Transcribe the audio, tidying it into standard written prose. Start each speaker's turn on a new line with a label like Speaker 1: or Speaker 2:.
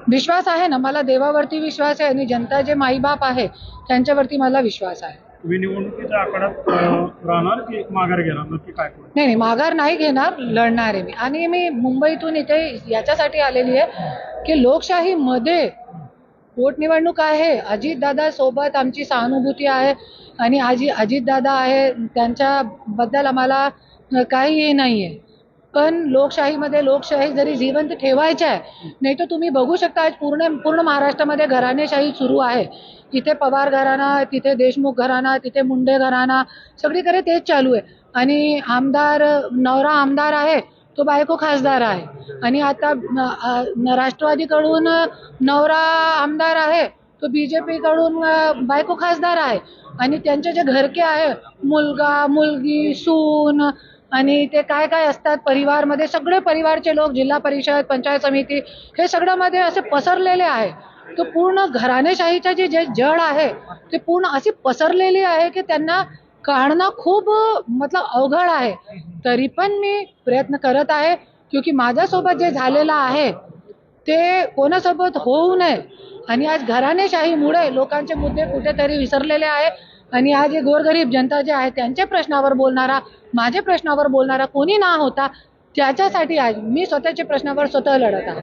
Speaker 1: विश्वास आहे ना, मला देवावरती विश्वास आहे आणि जनता जे माईबाप आहे त्यांच्यावरती मला विश्वास आहे.
Speaker 2: तुम्ही निवडणुकीच्या आखाड्यात राहणार की माघार घेणार, नक्की काय करू?
Speaker 1: नाही नाही, माघार नाही घेणार, लढणार आहे मी. आणि मी मुंबईतून इथे याच्यासाठी आलेली आहे की लोकशाहीमध्ये पोटनिवडणूक आहे, अजितदादा सोबत आमची सहानुभूती आहे आणि अजितदादा आहे त्यांच्याबद्दल आम्हाला काहीही नाही आहे. पण लोकशाहीमध्ये लोकशाही जरी जिवंत ठेवायची आहे, नाही तर तुम्ही बघू शकता आज पूर्ण पूर्ण महाराष्ट्रामध्ये घराणेशाही सुरू आहे. तिथे पवार घराणा, तिथे देशमुख घराणा, तिथे मुंडे घराणा, सगळीकडे तेच चालू आहे. आणि आमदार, नवरा आमदार आहे तो बायको खासदार आहे. आणि आता राष्ट्रवादीकडून नवरा आमदार आहे तो BJP कडून बायको खासदार आहे. आणि त्यांचे जे घरके आहे, मुलगा मुलगी सून आणि ते काय काय असतात परिवारमध्ये, सगळे परिवारचे लोक, जिल्हा परिषद पंचायत समिती, हे सगळं मध्ये असे पसरलेले आहे. तो पूर्ण घराणेशाहीचे जे जड आहे ते पूर्ण अशी पसरलेली आहे की त्यांना काढणं खूप मतलब अवघड आहे. तरी पण मी प्रयत्न करत आहे, क्योंकि माझ्यासोबत जे झालेलं आहे ते कोणासोबत होऊ नये. आणि आज घराणेशाहीमुळे लोकांचे मुद्दे कुठेतरी विसरलेले आहे. आणि आज हे गोरगरीब जनता जे आहे त्यांच्या प्रश्नावर बोलणारा, माझ्या प्रश्नावर बोलणारा कोणी ना होता, त्याच्यासाठी आज मी स्वतःच्या प्रश्नावर स्वतः लढत आहे.